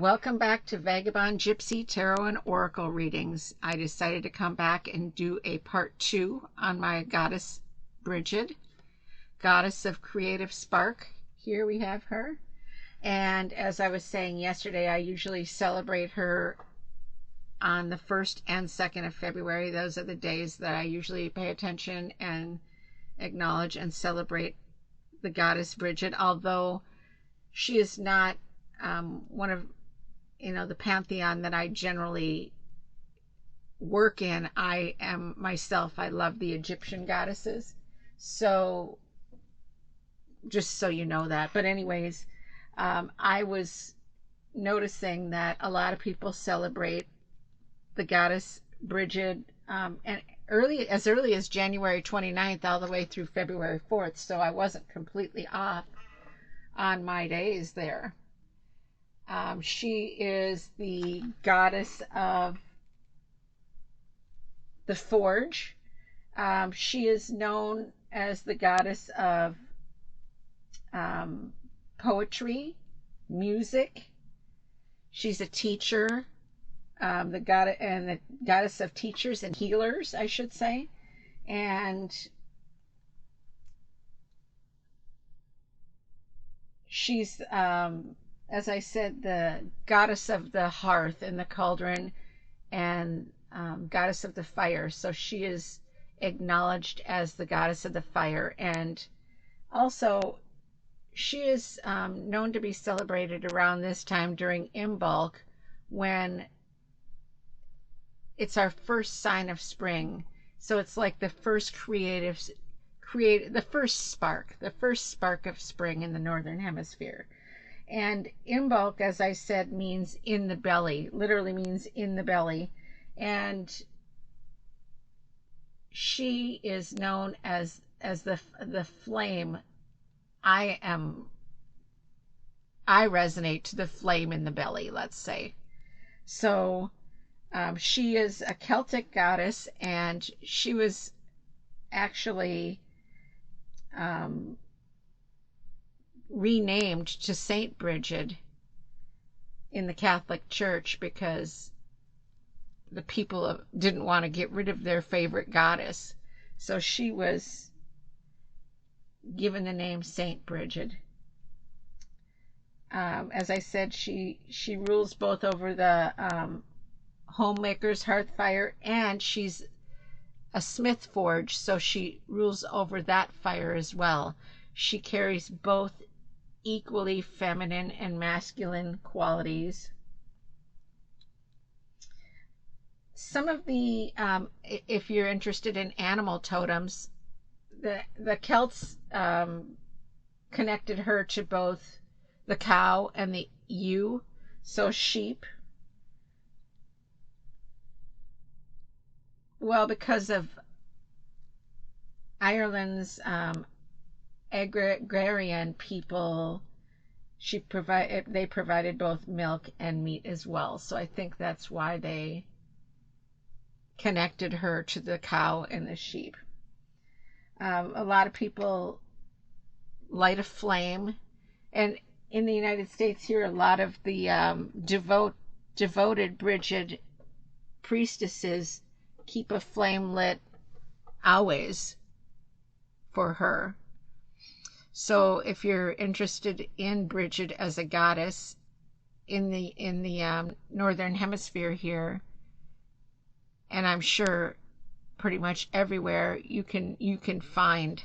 Welcome back to Vagabond, Gypsy, Tarot, and Oracle readings. I decided to come back and do a part 2 on my goddess Brigid, goddess of creative spark. Here we have her. And as I was saying yesterday, I usually celebrate her on the 1st and 2nd of February. Those are the days that I usually pay attention and acknowledge and celebrate the goddess Brigid, although she is not one of the pantheon that I generally work in. I am myself, I love the Egyptian goddesses. So just so you know that. But anyways, I was noticing that a lot of people celebrate the goddess Brigid and as early as January 29th all the way through February 4th. So I wasn't completely off on my days there. She is the goddess of the forge. She is known as the goddess of poetry, music. She's a teacher, the goddess of teachers and healers, I should say. And she's as I said, the goddess of the hearth and the cauldron, and goddess of the fire. So she is acknowledged as the goddess of the fire. And also, she is known to be celebrated around this time during Imbolc, when it's our first sign of spring. So it's like the first the first spark of spring in the northern hemisphere. And Imbolc, as I said, means in the belly, literally means in the belly. And she is known as the flame. I resonate to the flame in the belly, let's say. So she is a Celtic goddess, and she was actually renamed to Saint Brigid in the Catholic Church because the people didn't want to get rid of their favorite goddess. So she was given the name Saint Brigid. As I said, she rules both over the homemaker's hearth fire, and she's a smith forge, so she rules over that fire as well. She carries both equally feminine and masculine qualities. Some of the, if you're interested in animal totems, the Celts connected her to both the cow and the ewe, so sheep. Well, because of Ireland's agrarian people, they provided both milk and meat as well. So I think that's why they connected her to the cow and the sheep. A lot of people light a flame, and in the United States here, a lot of the devoted Brigid priestesses keep a flame lit always for her. So if you're interested in Brigid as a goddess in the northern hemisphere here, and I'm sure pretty much everywhere, you can find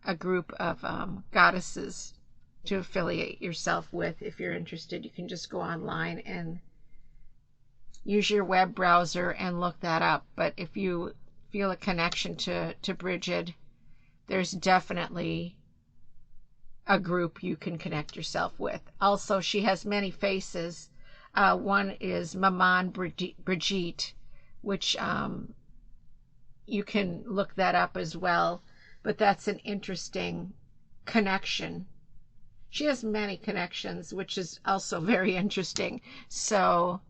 a group of goddesses to affiliate yourself with. If you're interested, you can just go online and use your web browser and look that up. But if you feel a connection to Brigid, there's definitely a group you can connect yourself with. Also, she has many faces. One is Maman Brigitte, which you can look that up as well. But that's an interesting connection. She has many connections, which is also very interesting. So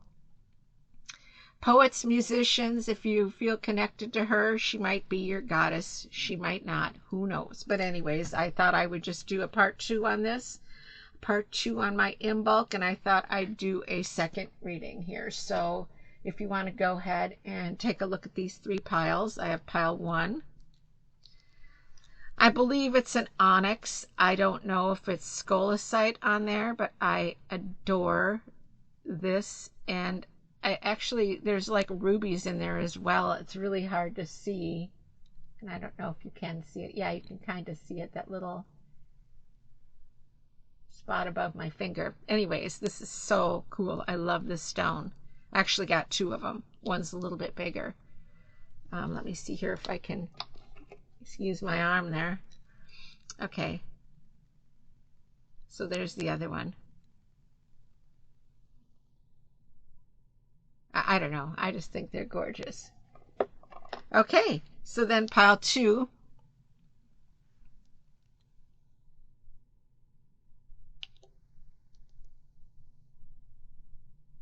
poets, musicians, if you feel connected to her, she might be your goddess. She might not. Who knows? But anyways, I thought I would just do a part 2 on this. part 2 on my Imbolc, and I thought I'd do a second reading here. So if you want to go ahead and take a look at these 3 piles, I have pile 1. I believe it's an onyx. I don't know if it's scolecite on there, but I adore this. And I actually, there's like rubies in there as well. It's really hard to see. And I don't know if you can see it. Yeah, you can kind of see it, that little spot above my finger. Anyways, this is so cool. I love this stone. I actually got 2 of them. One's a little bit bigger. Let me see here if I can, excuse my arm there. Okay. So there's the other one. I don't know. I just think they're gorgeous. Okay. So then pile 2.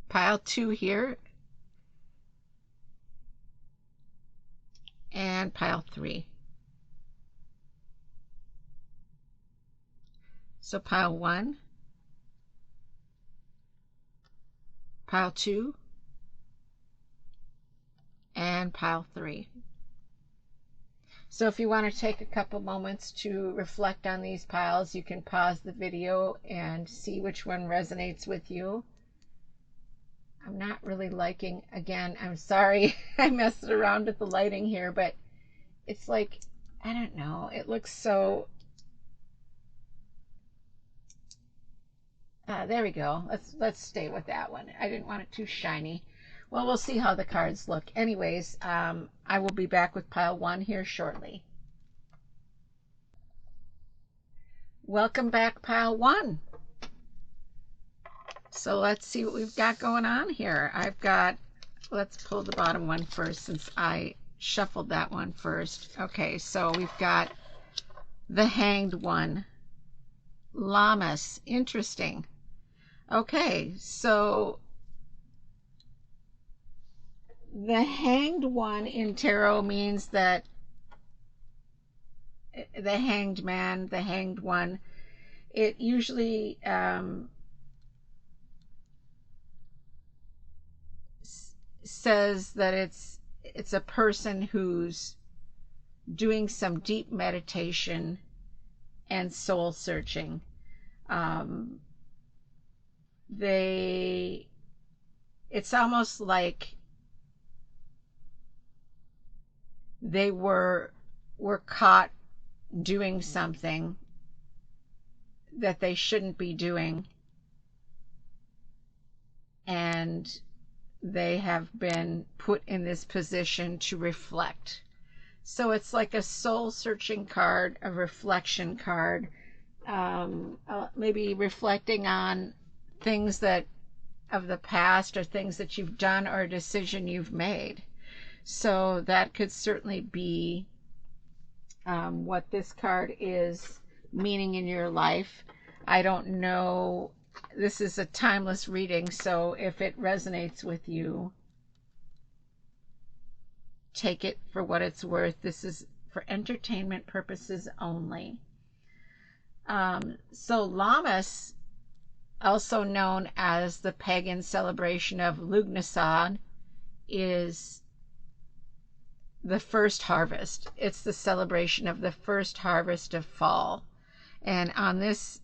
Pile 2 here. And pile 3. So pile 1, pile 2, and pile 3. So if you want to take a couple moments to reflect on these piles, you can pause the video and see which one resonates with you. I'm not really liking, again, I'm sorry I messed around with the lighting here, but it's like, I don't know, it looks so, there we go. Let's stay with that one. I didn't want it too shiny. Well, we'll see how the cards look. Anyways, I will be back with pile 1 here shortly. Welcome back, pile 1. So let's see what we've got going on here. I've got, let's pull the bottom one first since I shuffled that one first. Okay, so we've got the Hanged One. Lammas. Interesting. Okay, so the Hanged One in tarot means that the Hanged Man, the Hanged One, it usually says that it's a person who's doing some deep meditation and soul searching. It's almost like they were caught doing something that they shouldn't be doing, and they have been put in this position to reflect. So it's like a soul searching card, a reflection card, maybe reflecting on things that of the past or things that you've done or a decision you've made. So that could certainly be what this card is meaning in your life. I don't know. This is a timeless reading, so if it resonates with you, take it for what it's worth. This is for entertainment purposes only. So Lammas, also known as the pagan celebration of Lughnasadh, is the first harvest. It's the celebration of the first harvest of fall. And on this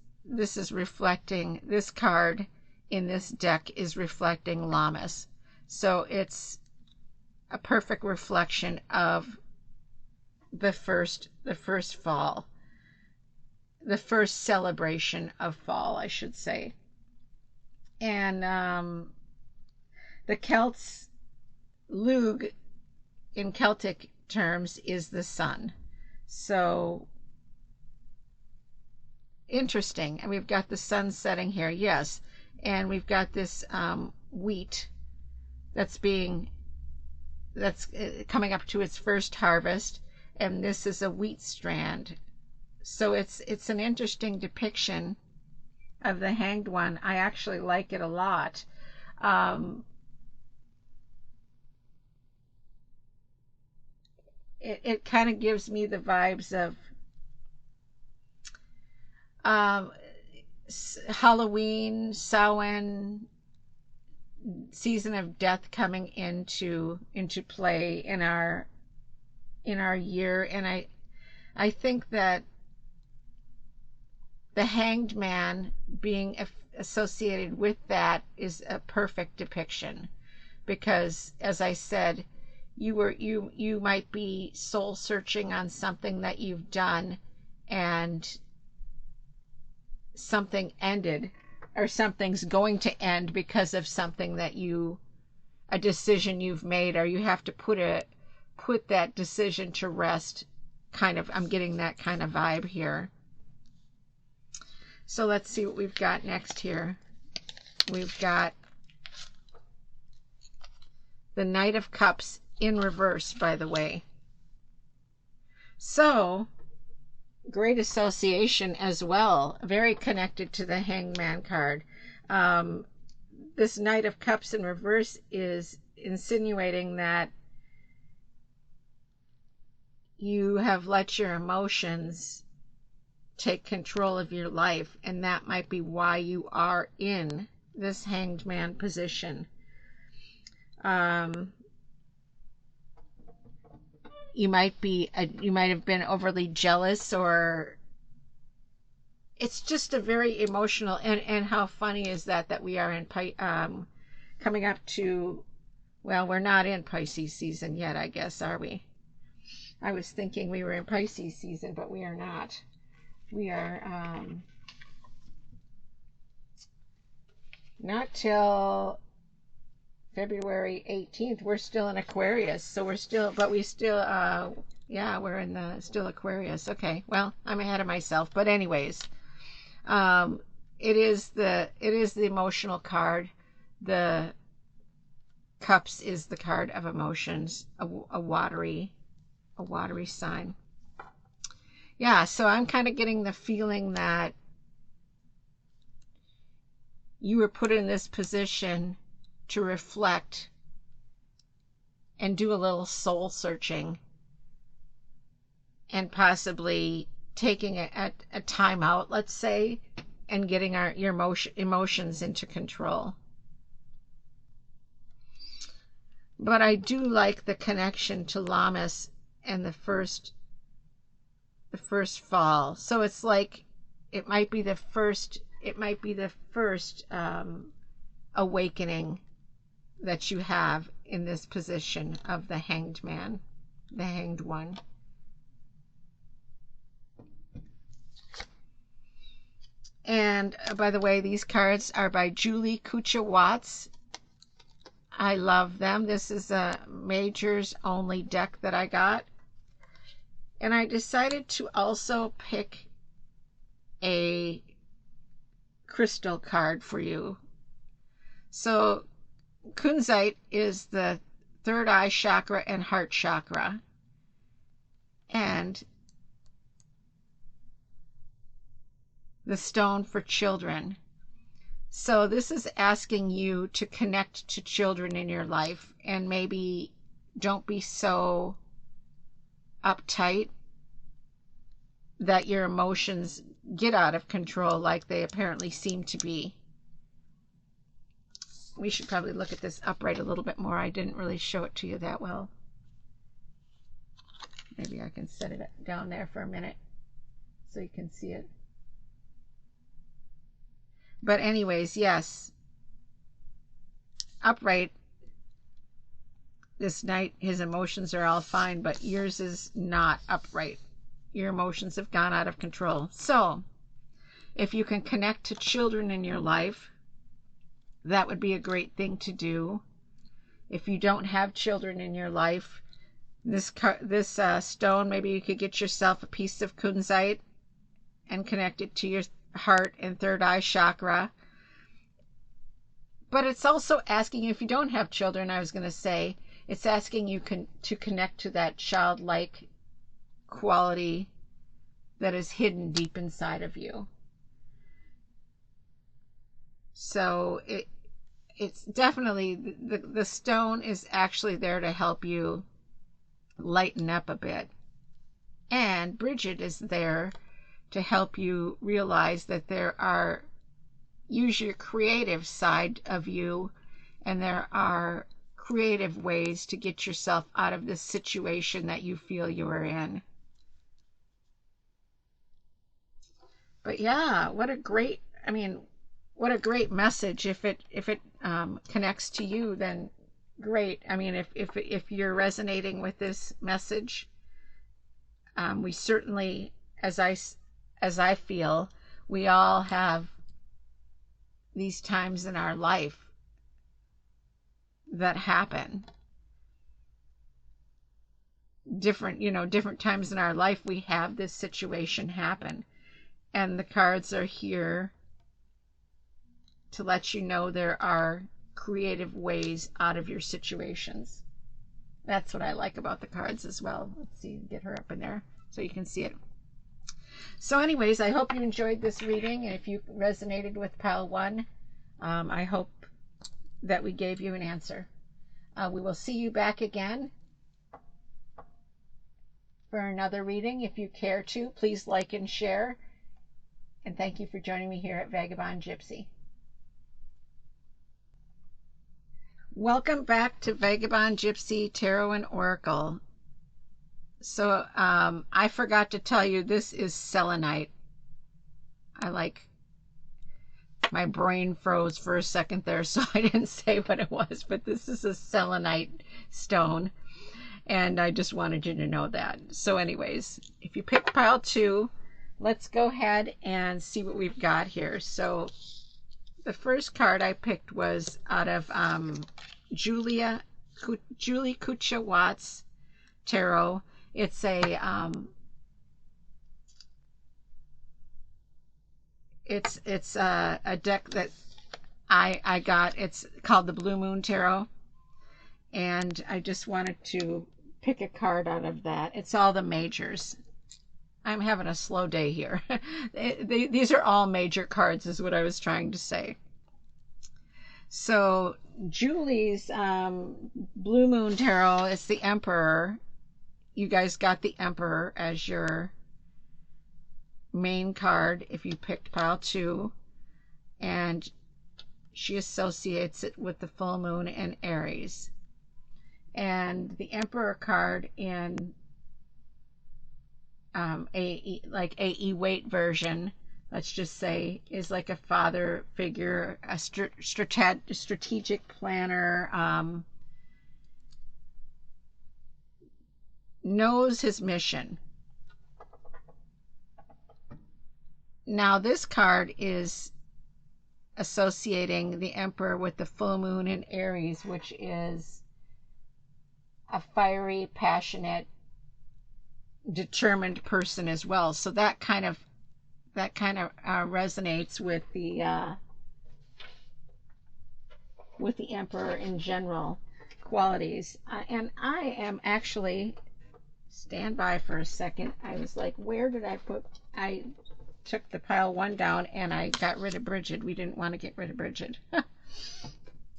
is reflecting, this card in this deck is reflecting Lammas. So it's a perfect reflection of the first fall, the first celebration of fall, I should say. And the Celts, Lugh in Celtic terms is the sun. So interesting. And we've got the sun setting here, yes. And we've got this wheat that's coming up to its first harvest, and this is a wheat strand. So it's an interesting depiction of the Hanged One. I actually like it a lot. It kind of gives me the vibes of Halloween, Samhain, season of death coming into play in our year, and I think that the Hanged Man being associated with that is a perfect depiction, because as I said, you might be soul searching on something that you've done, and something ended, or something's going to end because of something that a decision you've made, or you have to put that decision to rest. Kind of, I'm getting that kind of vibe here. So let's see what we've got next here. We've got the Knight of Cups in reverse, by the way. So, great association as well. Very connected to the Hangman card. This Knight of Cups in reverse is insinuating that you have let your emotions take control of your life, and that might be why you are in this Hanged Man position. You might have been overly jealous, or it's just a very emotional, and how funny is that we are in coming up to, well, we're not in Pisces season yet, I guess, are we? I was thinking we were in Pisces season, but we are not. We are not till February 18th. We're still in Aquarius, so we're still still Aquarius. Okay, well, I'm ahead of myself, but anyways, it is the emotional card. The Cups is the card of emotions, a watery sign. Yeah, so I'm kind of getting the feeling that you were put in this position to reflect and do a little soul searching, and possibly taking a time out, let's say, and getting your emotions into control. But I do like the connection to Lammas and the first fall. So it's like it might be the first awakening that you have in this position of the Hanged Man, the Hanged One. And by the way, these cards are by Julie Kucha-Watts. I love them. This is a majors only deck that I got. And I decided to also pick a crystal card for you. So kunzite is the third eye chakra and heart chakra. And the stone for children. So this is asking you to connect to children in your life, and maybe don't be so uptight that your emotions get out of control like they apparently seem to be. We should probably look at this upright a little bit more. I didn't really show it to you that well. Maybe I can set it down there for a minute so you can see it. But anyways, yes, upright, this knight, his emotions are all fine, but yours is not upright. Your emotions have gone out of control. So if you can connect to children in your life, that would be a great thing to do. If you don't have children in your life, this stone, maybe you could get yourself a piece of kunzite and connect it to your heart and third eye chakra. But it's also asking you, if you don't have children, I was going to say, it's asking you to connect to that childlike quality that is hidden deep inside of you. So it's definitely, the stone is actually there to help you lighten up a bit. And Brigids is there to help you realize that there are use your creative side of you, and there are creative ways to get yourself out of this situation that you feel you are in. But yeah, what a great, I mean, what a great message. If it connects to you, then great. I mean, if you're resonating with this message, we certainly, as I feel, we all have these times in our life that happen. Different times in our life we have this situation happen, and the cards are here to let you know there are creative ways out of your situations. That's what I like about the cards as well. Let's see, get her up in there so you can see it. So anyways, I hope you enjoyed this reading, and if you resonated with pile 1, I hope that we gave you an answer. We will see you back again for another reading. If you care to, please like and share. And thank you for joining me here at Vagabond Gypsy. Welcome back to Vagabond Gypsy Tarot and Oracle. So I forgot to tell you, this is selenite. My brain froze for a second there, so I didn't say what it was, but this is a selenite stone, and I just wanted you to know that. So anyways, if you picked pile 2, let's go ahead and see what we've got here. So the first card I picked was out of Julie Kucha Watts Tarot. It's a deck that I got. It's called the Blue Moon Tarot, and I just wanted to pick a card out of that. It's all the majors. I'm having a slow day here. These are all major cards, is what I was trying to say. So Julie's Blue Moon Tarot is the Emperor. You guys got the Emperor as your main card if you picked pile 2, and she associates it with the full moon and Aries. And the Emperor card in AE weight version, let's just say, is like a father figure, a strategic planner, knows his mission. Now this card is associating the Emperor with the full moon in Aries, which is a fiery, passionate, determined person as well. So that kind of resonates with the Emperor in general qualities. And I am actually, stand by for a second. I was like, where did I put? I took the pile 1 down and I got rid of Brigid. We didn't want to get rid of Brigid.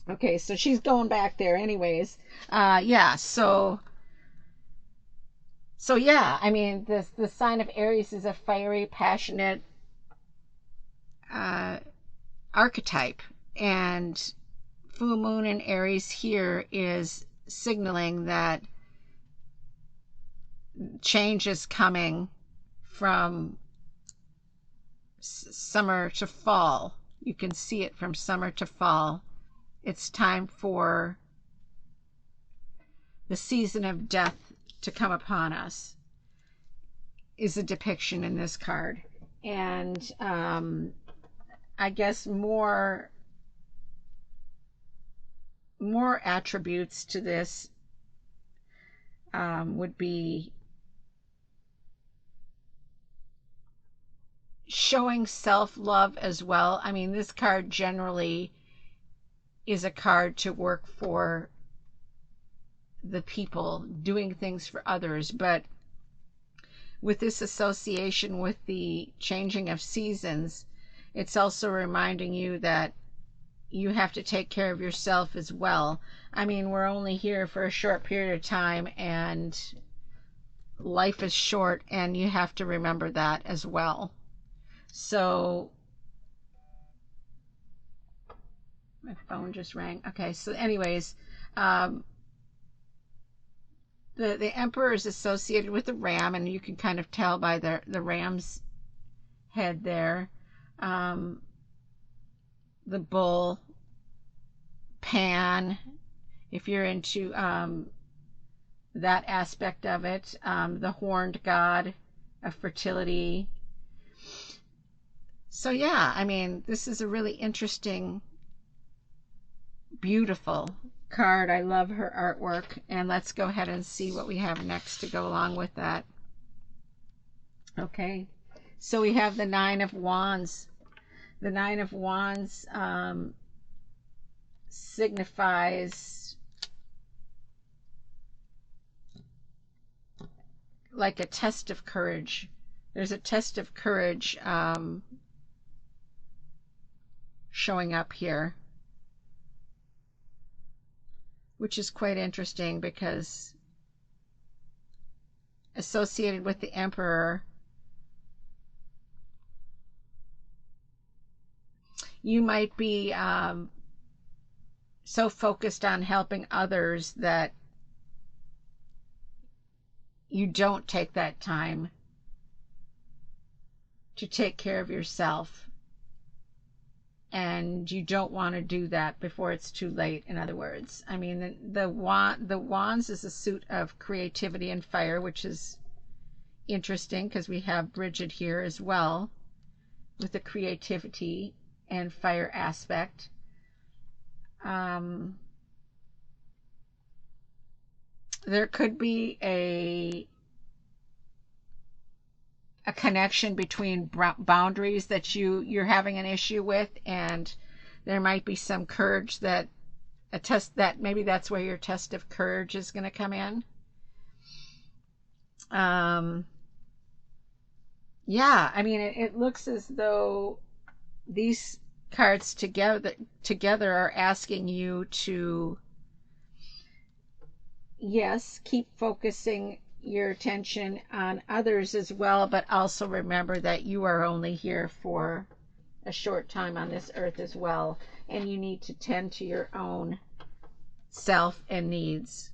Okay, so she's going back there anyways. Yeah, so yeah, I mean, the sign of Aries is a fiery, passionate archetype, and full moon in Aries here is signaling that change is coming from summer to fall. You can see it from summer to fall. It's time for the season of death to come upon us, is a depiction in this card. And I guess more attributes to this would be showing self-love as well. I mean, this card generally is a card to work for the people, doing things for others, but with this association with the changing of seasons, it's also reminding you that you have to take care of yourself as well. I mean, we're only here for a short period of time, and life is short, and you have to remember that as well. So My phone just rang. Okay, so anyways, the emperor is associated with the ram, and you can kind of tell by the ram's head there. The bull, Pan, if you're into that aspect of it, the horned god of fertility. So yeah, I mean, this is a really interesting, beautiful card. I love her artwork, and let's go ahead and see what we have next to go along with that. Okay, so we have the Nine of Wands. The Nine of Wands signifies like a test of courage. There's a test of courage showing up here, which is quite interesting because associated with the Emperor, you might be so focused on helping others that you don't take that time to take care of yourself, and you don't want to do that before it's too late. In other words, I mean, the wands is a suit of creativity and fire, which is interesting because we have Brigid here as well with the creativity and fire aspect. There could be a connection between boundaries that you're having an issue with, and there might be some courage that a test that maybe that's where your test of courage is going to come in. Yeah, I mean, it looks as though these cards together are asking you to, yes, keep focusing your attention on others as well, but also remember that you are only here for a short time on this earth as well, and you need to tend to your own self and needs.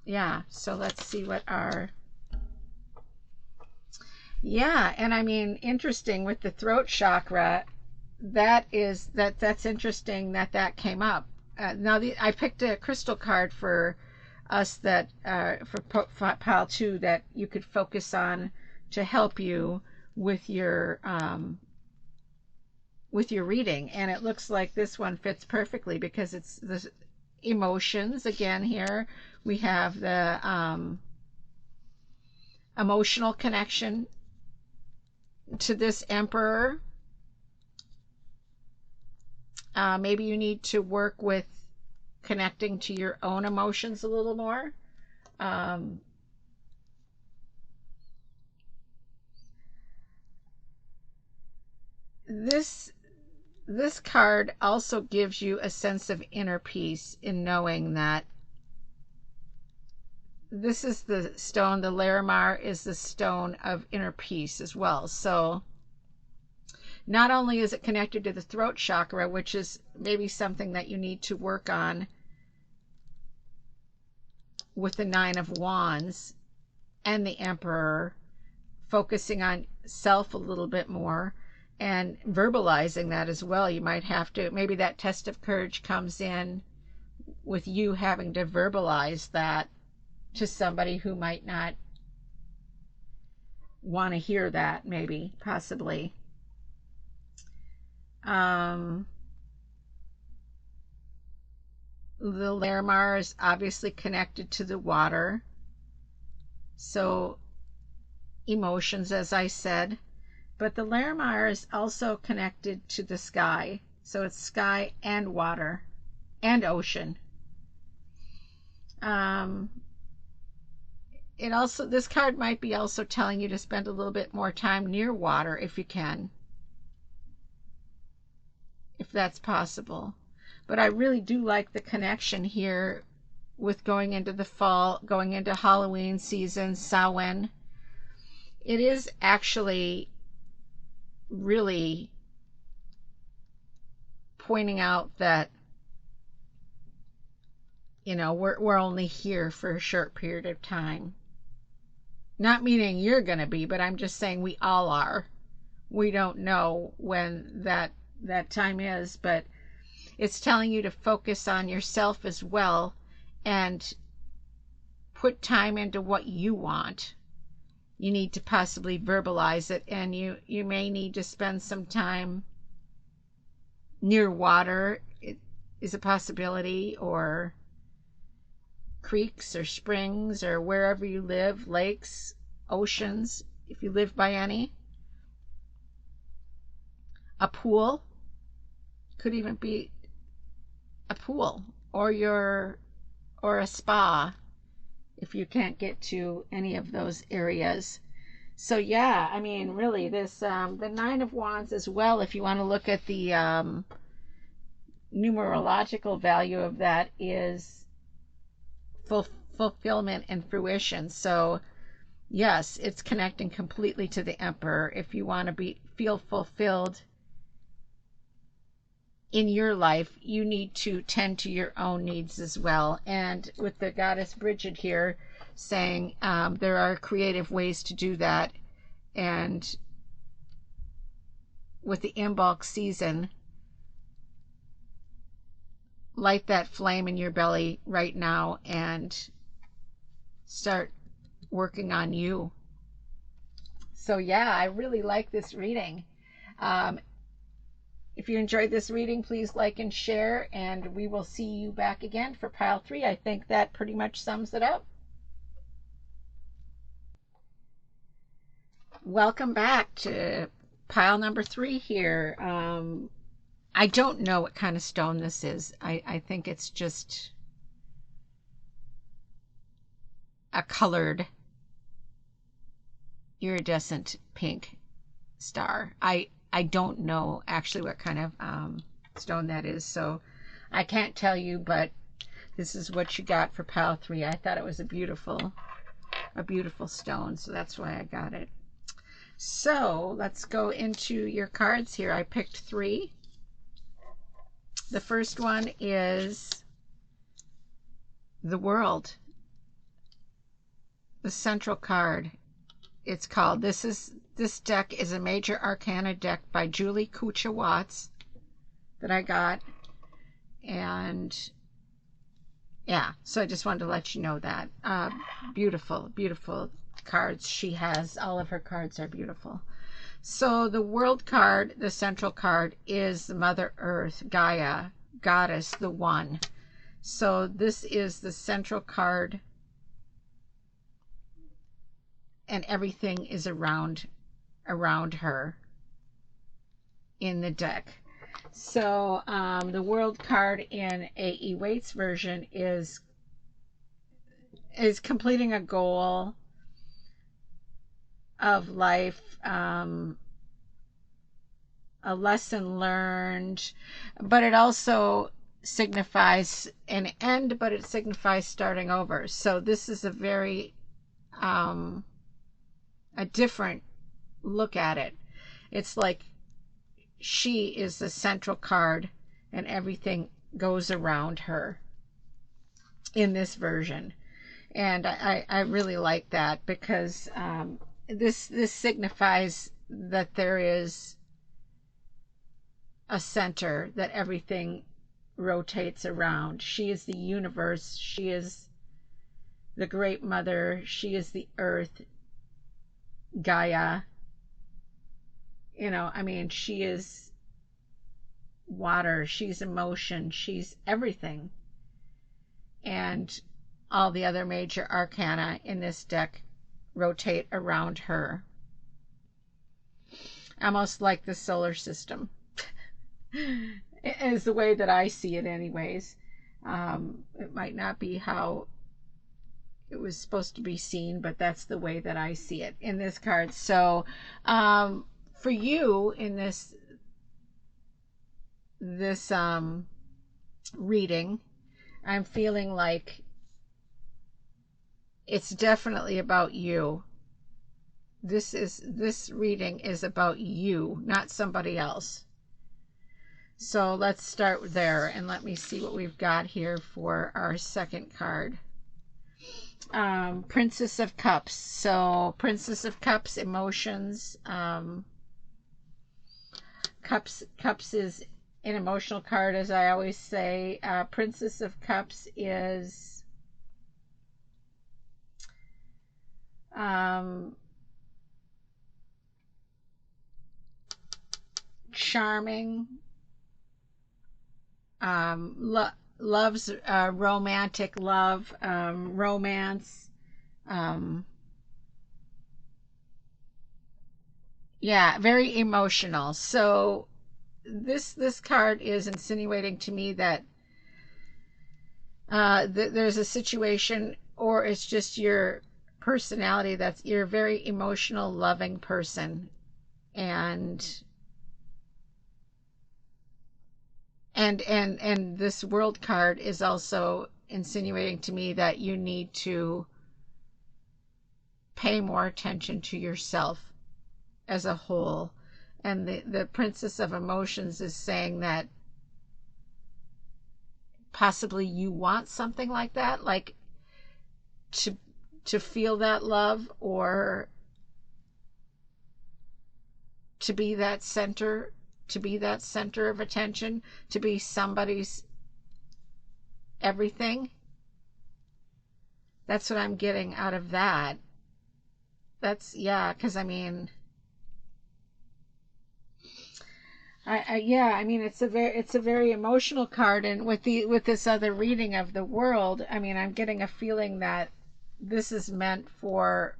Yeah, so let's see what our... Yeah, and I mean, interesting with the throat chakra, that's interesting that came up. Now, I picked a crystal card for us that for pile 2 that you could focus on to help you with your reading, and it looks like this one fits perfectly because it's the emotions. Again, here we have the emotional connection to this Emperor. Maybe you need to work with connecting to your own emotions a little more. This card also gives you a sense of inner peace in knowing that this is the stone, the Larimar is the stone of inner peace as well. So not only is it connected to the throat chakra, which is maybe something that you need to work on with the Nine of Wands and the Emperor, focusing on self a little bit more and verbalizing that as well. You might have to, maybe that test of courage comes in with you having to verbalize that to somebody who might not want to hear that, maybe, possibly. The Larimar is obviously connected to the water, so emotions, as I said, but the Larimar is also connected to the sky, so it's sky and water and ocean. It also, this card might be also telling you to spend a little bit more time near water if you can, if that's possible. But I really do like the connection here with going into the fall, going into Halloween season, Samhain. It is actually really pointing out that, you know, we're only here for a short period of time. Not meaning you're going to be, but I'm just saying we all are. We don't know when that time is, but it's telling you to focus on yourself as well and put time into what you want. You need to possibly verbalize it, and you may need to spend some time near water. It is a possibility, or creeks or springs or wherever you live, lakes, oceans, if you live by any. A pool, could even be a pool, or a spa if you can't get to any of those areas. So yeah, I mean, really, this the Nine of Wands as well, if you want to look at the numerological value of that, is fulfillment and fruition. So yes, it's connecting completely to the Emperor. If you want to feel fulfilled in your life, you need to tend to your own needs as well. And with the goddess Brigid here saying there are creative ways to do that, and with the Imbolc season, light that flame in your belly right now and start working on you. So yeah, I really like this reading. If you enjoyed this reading, please like and share, and we will see you back again for pile 3. I think that pretty much sums it up. Welcome back to pile number 3 here. I don't know what kind of stone this is. I think it's just a colored iridescent pink star. I don't know actually what kind of stone that is, so I can't tell you, but this is what you got for pile 3. I thought it was a beautiful stone, so that's why I got it. So let's go into your cards here. I picked 3. The first one is the World, the central card. It's called, this deck is a Major Arcana deck by Julie Kucha Watts that I got. And yeah, so I just wanted to let you know that. Beautiful, beautiful cards she has. All of her cards are beautiful. So the World card, the central card, is Mother Earth, Gaia, Goddess, the One. So this is the central card, and everything is around her in the deck. So the World card in A.E. Waite's version is completing a goal of life, a lesson learned, but it also signifies an end, but it signifies starting over. So this is a very a different look at it. It's like she is the central card and everything goes around her in this version. And I really like that, because this signifies that there is a center that everything rotates around. She is the universe. She is the Great Mother. She is the earth, Gaia. You know, I mean, she is water. She's emotion. She's everything. And all the other major arcana in this deck rotate around her. Almost like the solar system. Is the way that I see it anyways. It might not be how it was supposed to be seen, but that's the way that I see it in this card. So for you in this reading, I'm feeling like it's definitely about you. This reading is about you, not somebody else. So let's start there and let me see what we've got here for our second card. Princess of Cups. So Princess of Cups, emotions. Cups is an emotional card, as I always say. Princess of Cups is charming, loves romantic love, romance. Yeah, very emotional. So this card is insinuating to me that there's a situation, or it's just your personality, that's you're a very emotional, loving person, and this world card is also insinuating to me that you need to pay more attention to yourself as a whole. And the Princess of Emotions is saying that possibly you want something like that, like to feel that love, or to be that center, of attention, to be somebody's everything. That's what I'm getting out of that. That's, yeah, because I mean, I mean, it's a very emotional card, and with this other reading of the world, I mean, I'm getting a feeling that this is meant for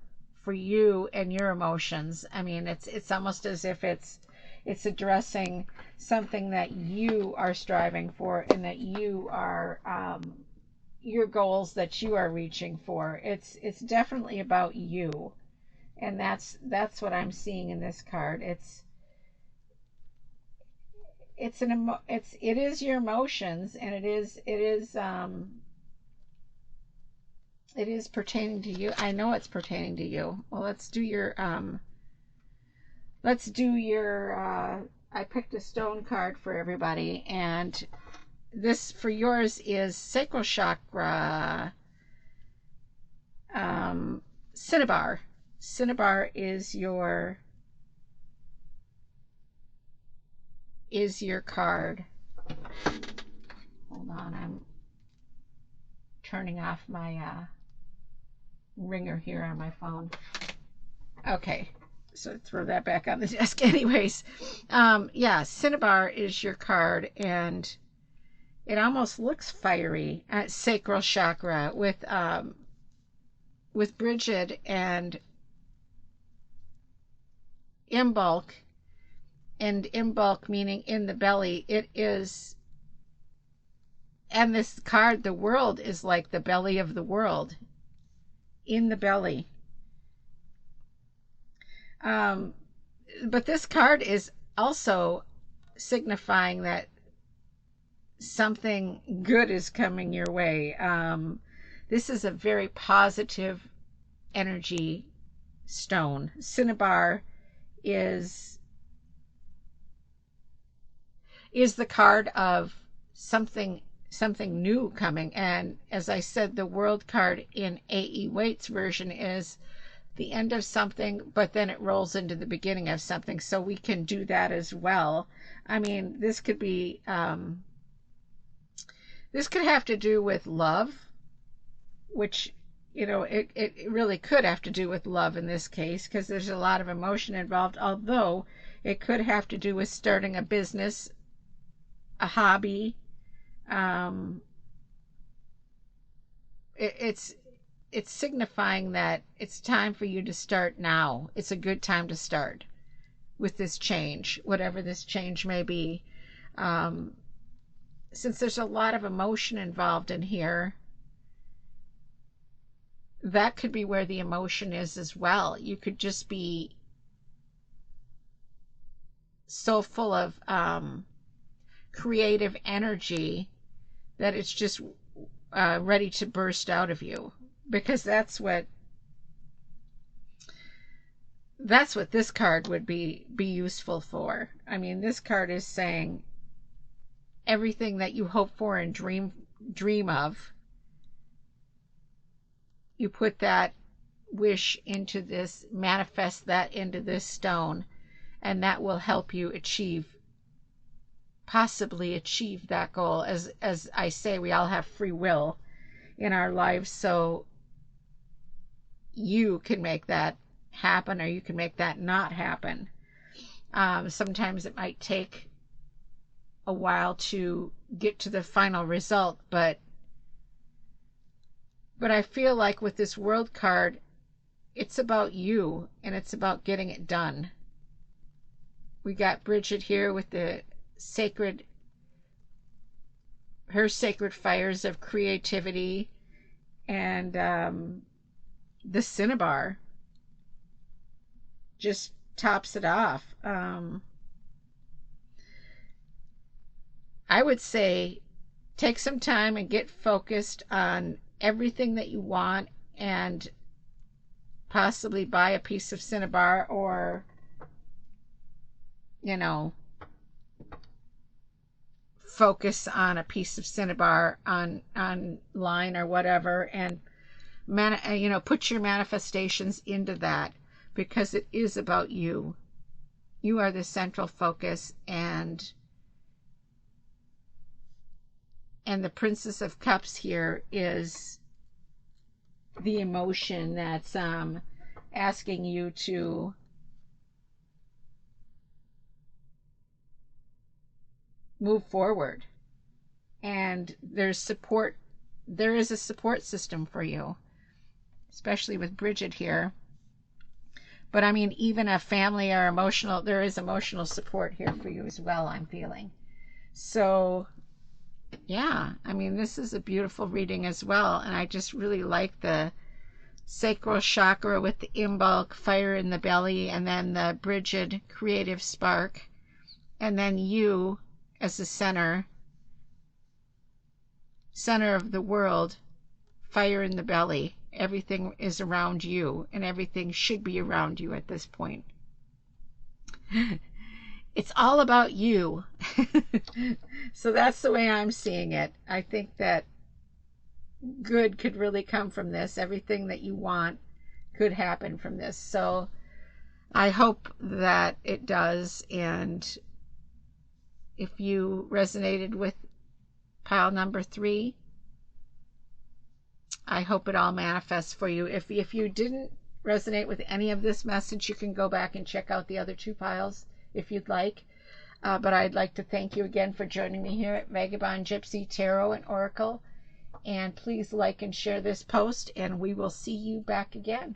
you and your emotions. I mean, it's almost as if it's addressing something that you are striving for, and that you are your goals that you are reaching for. It's definitely about you, and that's what I'm seeing in this card. It is your emotions, and it is pertaining to you. I know it's pertaining to you. Well, let's do your I picked a stone card for everybody, and this for yours is sacral chakra, cinnabar. Cinnabar is your card. Hold on, I'm turning off my ringer here on my phone. Okay, so throw that back on the desk. Anyways, yeah, cinnabar is your card, and it almost looks fiery. Sacral chakra with Brigid and Imbolc, and Imbolc meaning in the belly. It is, and this card, the world, is like the belly of the world, in the belly. But this card is also signifying that something good is coming your way. This is a very positive energy stone. Cinnabar is the card of something new coming. And as I said, the world card in A.E. Waite's version is the end of something, but then it rolls into the beginning of something. So we can do that as well. I mean, this could be this could have to do with love, which, you know, it really could have to do with love in this case, because there's a lot of emotion involved, although it could have to do with starting a business, a hobby. It's signifying that it's time for you to start now. It's a good time to start with this change, whatever this change may be. Since there's a lot of emotion involved in here, that could be where the emotion is as well. You could just be so full of creative energy that it's just ready to burst out of you, because that's what this card would be useful for. I mean, this card is saying everything that you hope for and dream of. You put that wish into this, manifest that into this stone, and that will help you possibly achieve that goal. As I say, we all have free will in our lives, so you can make that happen, or you can make that not happen. Sometimes it might take a while to get to the final result, but I feel like with this World card, it's about you, and it's about getting it done. We got Bridget here with her sacred fires of creativity, and the cinnabar just tops it off. I would say take some time and get focused on everything that you want, and possibly buy a piece of cinnabar, or focus on a piece of cinnabar online or whatever, and put your manifestations into that, because it is about you. You are the central focus, and the Princess of Cups here is the emotion that's asking you to move forward. And there is a support system for you, especially with Bridget here. But I mean, even a family or there is emotional support here for you as well, I'm feeling. So yeah, I mean, this is a beautiful reading as well, and I just really like the sacral chakra with the Imbolc, fire in the belly, and then the Brigid creative spark, and then you as the center of the world, fire in the belly. Everything is around you, and everything should be around you at this point. It's all about you. So that's the way I'm seeing it. I think that good could really come from this. Everything that you want could happen from this. So I hope that it does. And if you resonated with pile number 3, I hope it all manifests for you. If you didn't resonate with any of this message, you can go back and check out the other 2 piles if you'd like. But I'd like to thank you again for joining me here at Vagabond, Gypsy, Tarot, and Oracle. And please like and share this post, and we will see you back again.